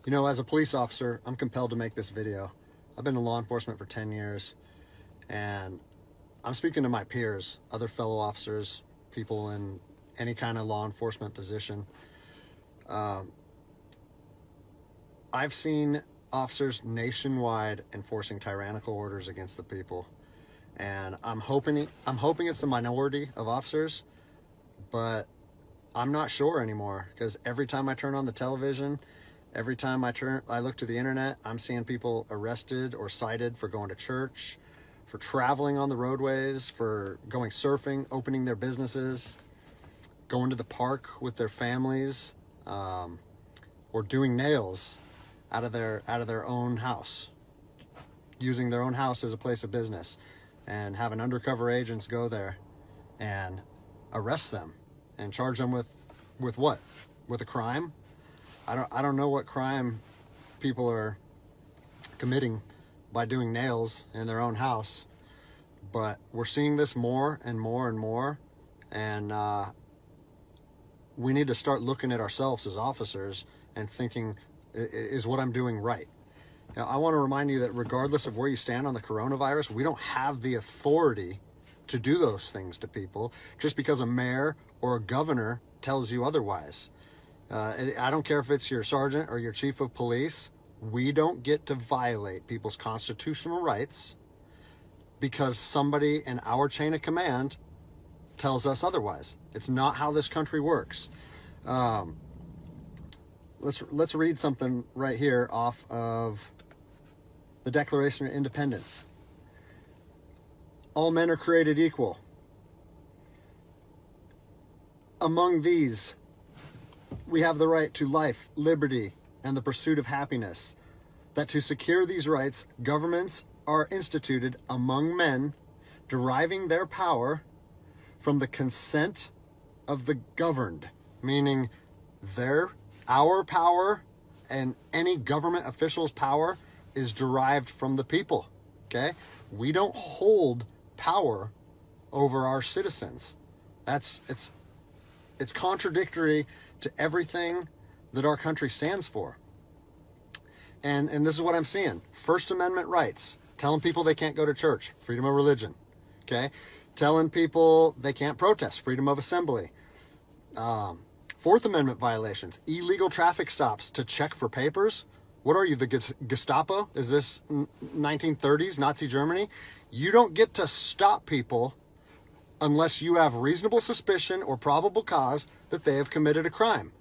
You know, as a police officer, I'm compelled to make this video. I've been in law enforcement for 10 years, and I'm speaking to my peers, other fellow officers, people in any kind of law enforcement position. I've seen officers nationwide enforcing tyrannical orders against the people, and I'm hoping it's the minority of officers, but I'm not sure anymore, because every time I turn on the television, every time I look to the internet, I'm seeing people arrested or cited for going to church, for traveling on the roadways, for going surfing, opening their businesses, going to the park with their families, or doing nails out of their own house, using their own house as a place of business, and having undercover agents go there and arrest them and charge them with what? With a crime? I don't know what crime people are committing by doing nails in their own house, but we're seeing this more and more and more, and we need to start looking at ourselves as officers and thinking, is what I'm doing right? Now, I want to remind you that regardless of where you stand on the coronavirus, we don't have the authority to do those things to people just because a mayor or a governor tells you otherwise. I don't care if it's your sergeant or your chief of police. We don't get to violate people's constitutional rights because somebody in our chain of command tells us otherwise. It's not how this country works. Let's read something right here off of the Declaration of Independence. All men are created equal. Among these, we have the right to life, liberty, and the pursuit of happiness. That to secure these rights, governments are instituted among men, deriving their power from the consent of the governed, meaning our power and any government official's power is derived from the people, okay? We don't hold power over our citizens. It's contradictory to everything that our country stands for. And this is what I'm seeing. First Amendment rights, telling people they can't go to church, freedom of religion, okay? Telling people they can't protest, freedom of assembly. Fourth Amendment violations, illegal traffic stops to check for papers. What are you, the Gestapo? Is this 1930s Nazi Germany? You don't get to stop people unless you have reasonable suspicion or probable cause that they have committed a crime.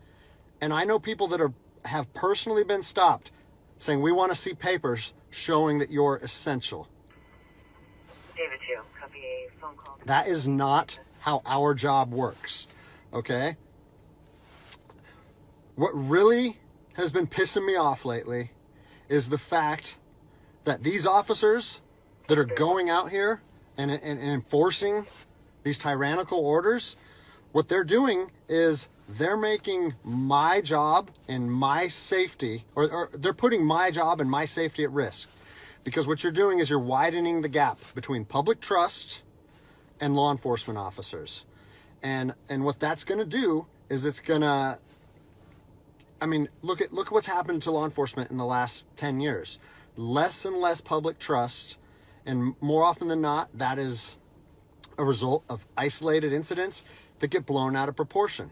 And I know people that have personally been stopped saying, we want to see papers showing that you're essential. David 2, copy a phone call. That is not how our job works, okay? What really has been pissing me off lately is the fact that these officers that are going out here and enforcing these tyrannical orders, what they're doing is they're making my job and my safety, or they're putting my job and my safety at risk. Because what you're doing is you're widening the gap between public trust and law enforcement officers. And what that's going to do is it's going to, I mean, look at what's happened to law enforcement in the last 10 years. Less and less public trust, and more often than not, that is a result of isolated incidents that get blown out of proportion.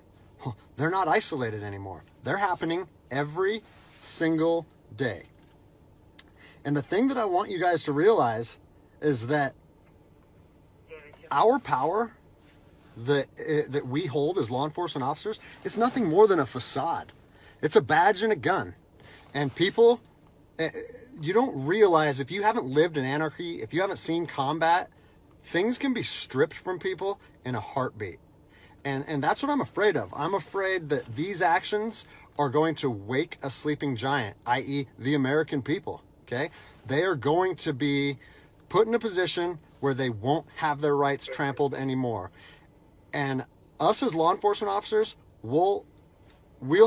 They're not isolated anymore. They're happening every single day. And the thing that I want you guys to realize is that our power that we hold as law enforcement officers, it's nothing more than a facade. It's a badge and a gun. And people, you don't realize, if you haven't lived in anarchy, if you haven't seen combat, things can be stripped from people in a heartbeat. And that's what I'm afraid of. I'm afraid that these actions are going to wake a sleeping giant, i.e. the American people, okay? They are going to be put in a position where they won't have their rights trampled anymore. And us as law enforcement officers, we'll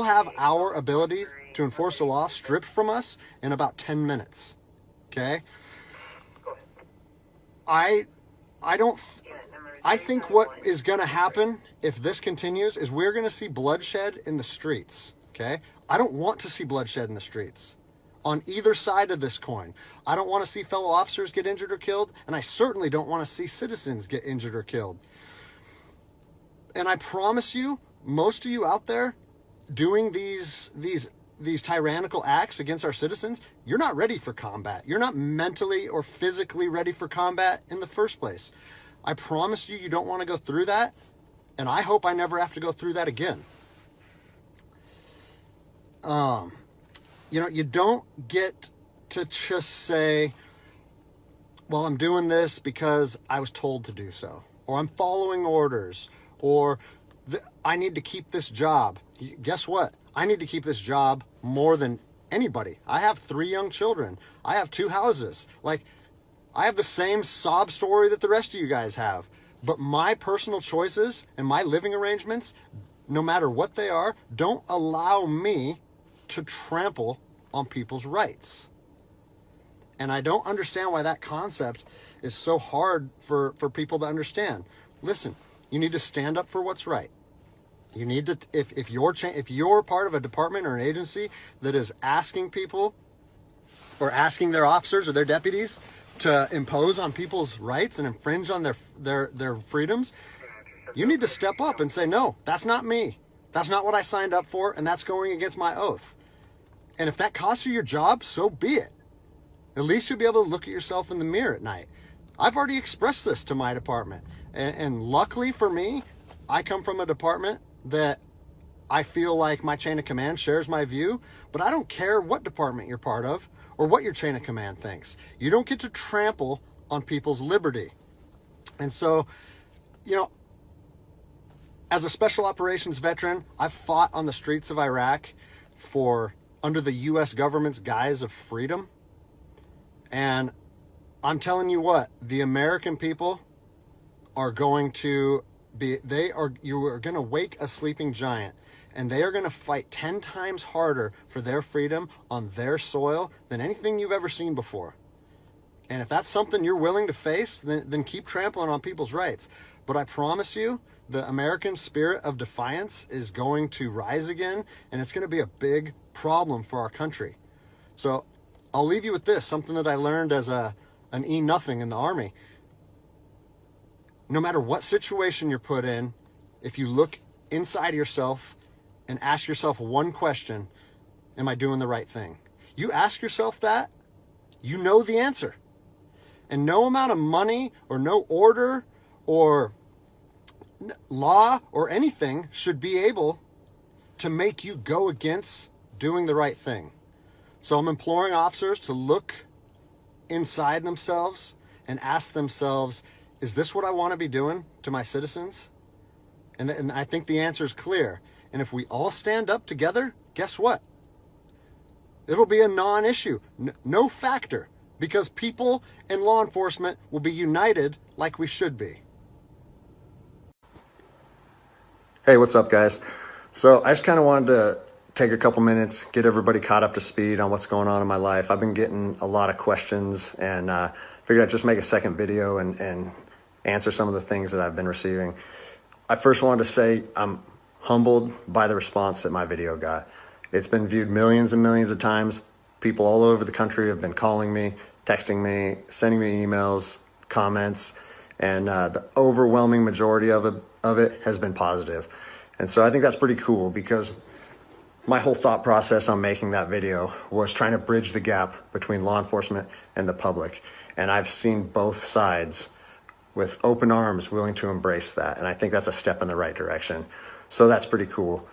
have our ability to enforce the law stripped from us in about 10 minutes, okay? I think what is going to happen if this continues is we're going to see bloodshed in the streets, okay? I don't want to see bloodshed in the streets on either side of this coin. I don't want to see fellow officers get injured or killed, and I certainly don't want to see citizens get injured or killed. And I promise you, most of you out there doing these tyrannical acts against our citizens, you're not ready for combat. You're not mentally or physically ready for combat in the first place. I promise you, you don't want to go through that, and I hope I never have to go through that again. You know, you don't get to just say, well, I'm doing this because I was told to do so, or I'm following orders, or I need to keep this job. Guess what? I need to keep this job more than anybody. I have 3 young children. I have 2 houses. Like, I have the same sob story that the rest of you guys have. But my personal choices and my living arrangements, no matter what they are, don't allow me to trample on people's rights. And I don't understand why that concept is so hard for people to understand. Listen, you need to stand up for what's right. You need to, if you're part of a department or an agency that is asking people or asking their officers or their deputies to impose on people's rights and infringe on their freedoms, you need to step up and say, no, that's not me. That's not what I signed up for, and that's going against my oath. And if that costs you your job, so be it. At least you'll be able to look at yourself in the mirror at night. I've already expressed this to my department. And luckily for me, I come from a department that I feel like my chain of command shares my view, but I don't care what department you're part of or what your chain of command thinks. You don't get to trample on people's liberty. And so, you know, as a special operations veteran, I've fought on the streets of Iraq under the U.S. government's guise of freedom. And I'm telling you what, the American people are going to you are going to wake a sleeping giant, and they are going to fight 10 times harder for their freedom on their soil than anything you've ever seen before. And if that's something you're willing to face, then keep trampling on people's rights. But I promise you, the American spirit of defiance is going to rise again, and it's going to be a big problem for our country. So I'll leave you with this, something that I learned as an E-nothing in the Army. No matter what situation you're put in, if you look inside yourself and ask yourself one question, am I doing the right thing? You ask yourself that, you know the answer. And no amount of money or no order or law or anything should be able to make you go against doing the right thing. So I'm imploring officers to look inside themselves and ask themselves, is this what I want to be doing to my citizens? And I think the answer is clear. And if we all stand up together, guess what? It'll be a non-issue, no factor, because people and law enforcement will be united like we should be. Hey, what's up, guys? So I just kind of wanted to take a couple minutes, get everybody caught up to speed on what's going on in my life. I've been getting a lot of questions, and figured I'd just make a second video and answer some of the things that I've been receiving. I first wanted to say I'm humbled by the response that my video got. It's been viewed millions and millions of times. People all over the country have been calling me, texting me, sending me emails, comments, and the overwhelming majority of it has been positive. And so I think that's pretty cool, because my whole thought process on making that video was trying to bridge the gap between law enforcement and the public. And I've seen both sides with open arms willing to embrace that. And I think that's a step in the right direction. So that's pretty cool.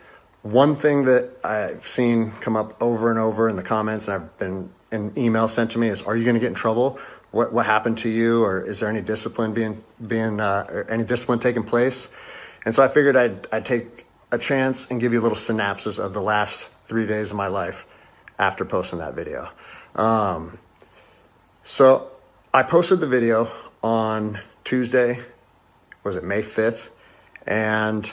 One thing that I've seen come up over and over in the comments, and I've been an email sent to me, is, are you going to get in trouble? What happened to you? Or is there any discipline any discipline taking place? And so I figured I'd take a chance and give you a little synopsis of the last 3 days of my life after posting that video. So I posted the video on Tuesday, was it May 5th? And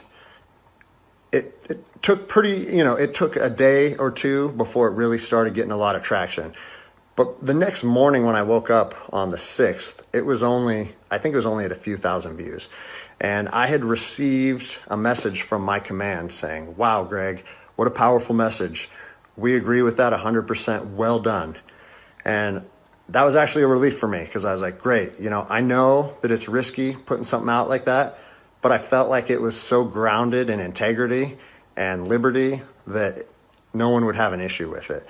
it took it took a day or two before it really started getting a lot of traction. But the next morning when I woke up on the 6th, I think it was only at a few thousand views. And I had received a message from my command saying, wow, Greg, what a powerful message. We agree with that 100%. Well done. And that was actually a relief for me because I was like, great, you know, I know that it's risky putting something out like that, but I felt like it was so grounded in integrity and liberty that no one would have an issue with it.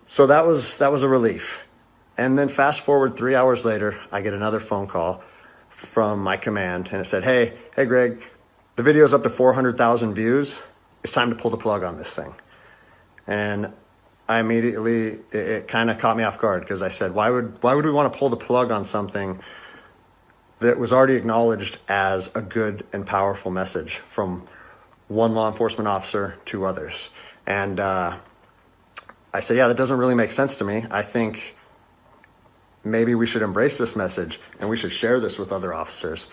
So that was a relief. And then fast forward 3 hours later, I get another phone call from my command and it said, hey Greg, the video's up to 400,000 views. It's time to pull the plug on this thing. And I immediately, it kind of caught me off guard because I said, why would we want to pull the plug on something that was already acknowledged as a good and powerful message from one law enforcement officer to others? And I said, yeah, that doesn't really make sense to me. I think maybe we should embrace this message and we should share this with other officers.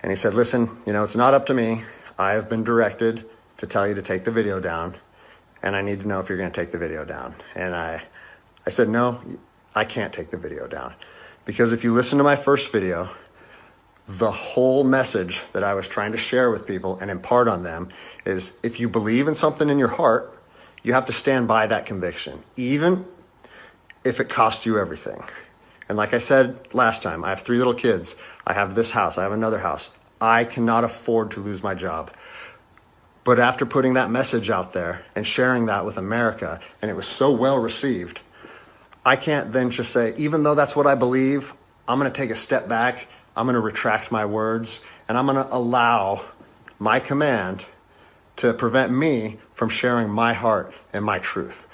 And he said, listen, you know, it's not up to me. I have been directed to tell you to take the video down, and I need to know if you're going to take the video down. And I said, no, I can't take the video down. Because if you listen to my first video, the whole message that I was trying to share with people and impart on them is if you believe in something in your heart, you have to stand by that conviction, even if it costs you everything. And like I said last time, I have 3 little kids. I have this house. I have another house. I cannot afford to lose my job. But after putting that message out there and sharing that with America, and it was so well received, I can't then just say, even though that's what I believe, I'm going to take a step back. I'm going to retract my words, and I'm going to allow my command to prevent me from sharing my heart and my truth.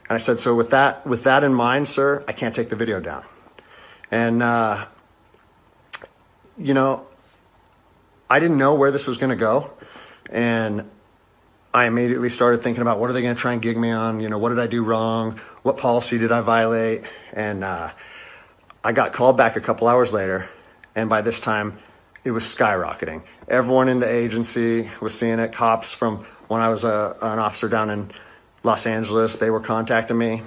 And I said, so with that in mind, sir, I can't take the video down. And, you know, I didn't know where this was going to go. And I immediately started thinking about what are they going to try and gig me on? You know, what did I do wrong? What policy did I violate? And I got called back a couple hours later. And by this time, it was skyrocketing. Everyone in the agency was seeing it. Cops from when I was an officer down in Los Angeles, they were contacting me.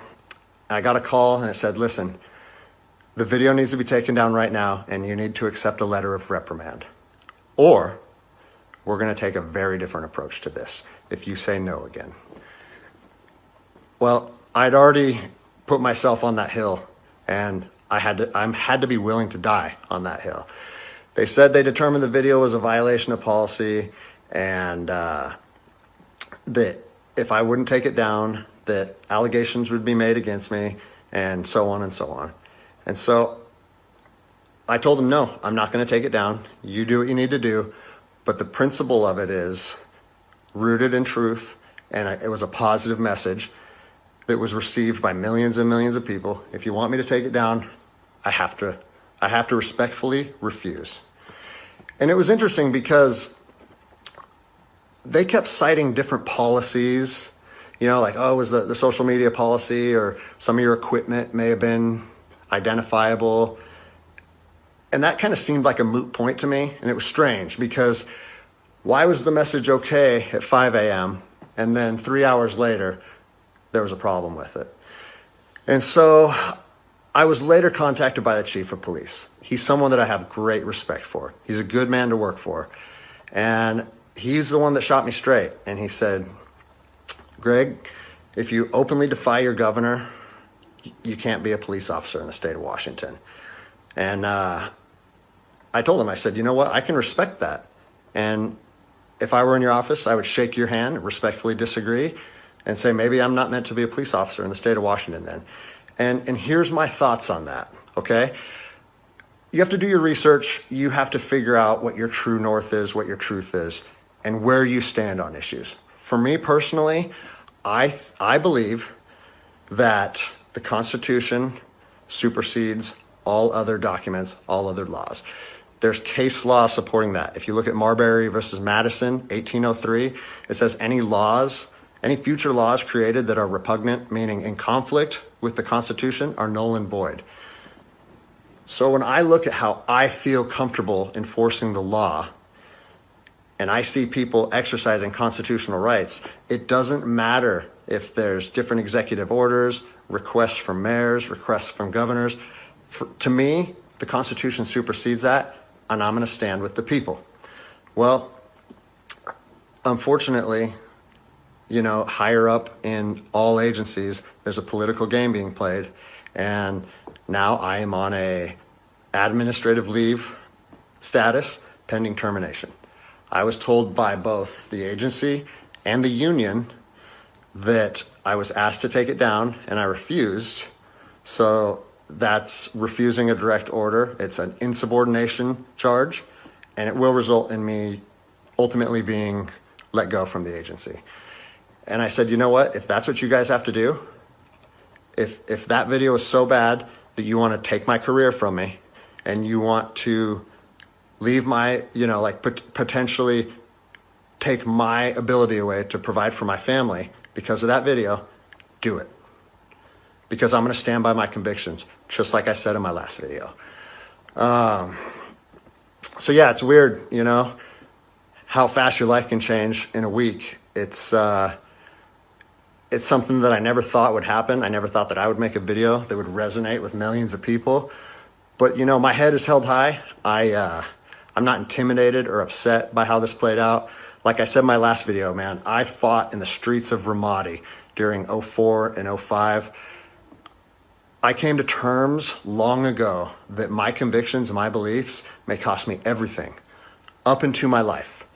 I got a call and it said, listen, the video needs to be taken down right now and you need to accept a letter of reprimand. Or we're going to take a very different approach to this if you say no again. Well, I'd already put myself on that hill and I had to be willing to die on that hill. They said they determined the video was a violation of policy and that if I wouldn't take it down, that allegations would be made against me and so on and so on. And so I told them, no, I'm not going to take it down. You do what you need to do. But the principle of it is rooted in truth, and it was a positive message that was received by millions and millions of people. If you want me to take it down, I have to respectfully refuse. And it was interesting because they kept citing different policies, you know, like, oh, it was the social media policy, or some of your equipment may have been identifiable. And that kind of seemed like a moot point to me. And it was strange because why was the message okay at 5 a.m. and then 3 hours later, there was a problem with it? And so I was later contacted by the chief of police. He's someone that I have great respect for. He's a good man to work for. And he's the one that shot me straight. And he said, Greg, if you openly defy your governor, you can't be a police officer in the state of Washington. And I told him, I said, you know what? I can respect that. And if I were in your office, I would shake your hand, respectfully disagree, and say, maybe I'm not meant to be a police officer in the state of Washington then. And here's my thoughts on that, okay? You have to do your research. You have to figure out what your true north is, what your truth is, and where you stand on issues. For me personally, I believe that the Constitution supersedes all other documents, all other laws. There's case law supporting that. If you look at Marbury versus Madison, 1803, it says any future laws created that are repugnant, meaning in conflict with the Constitution, are null and void. So when I look at how I feel comfortable enforcing the law, and I see people exercising constitutional rights, it doesn't matter if there's different executive orders, requests from mayors, requests from governors. To me, the Constitution supersedes that, and I'm going to stand with the people. Well, unfortunately, you know, higher up in all agencies, there's a political game being played. And now I am on a administrative leave status pending termination. I was told by both the agency and the union that I was asked to take it down, and I refused. So that's refusing a direct order. It's an insubordination charge, and it will result in me ultimately being let go from the agency. And I said, you know what? If that's what you guys have to do, if that video is so bad that you want to take my career from me and you want to leave my, you know, like potentially take my ability away to provide for my family because of that video, do it. Because I'm going to stand by my convictions, just like I said in my last video. So yeah, it's weird, you know, how fast your life can change in a week. It's something that I never thought would happen. I never thought that I would make a video that would resonate with millions of people. But you know, my head is held high. I'm not intimidated or upset by how this played out. Like I said in my last video, man, I fought in the streets of Ramadi during 04 and 05. I came to terms long ago that my convictions and my beliefs may cost me everything up into my life.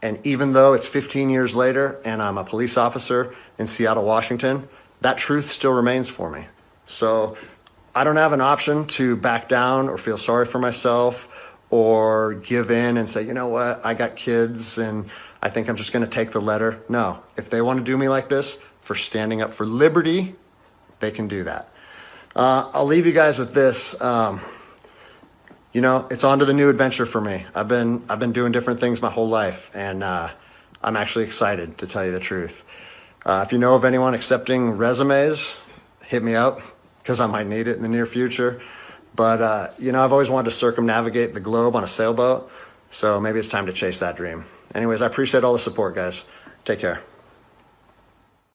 And even though it's 15 years later and I'm a police officer in Seattle, Washington, that truth still remains for me. So I don't have an option to back down or feel sorry for myself or give in and say, you know what, I got kids and I think I'm just going to take the letter. No, if they want to do me like this for standing up for liberty, they can do that. I'll leave you guys with this. You know, it's on to the new adventure for me. I've been doing different things my whole life, and I'm actually excited, to tell you the truth. If you know of anyone accepting resumes, hit me up, because I might need it in the near future. But, you know, I've always wanted to circumnavigate the globe on a sailboat, so maybe it's time to chase that dream. Anyways, I appreciate all the support, guys. Take care.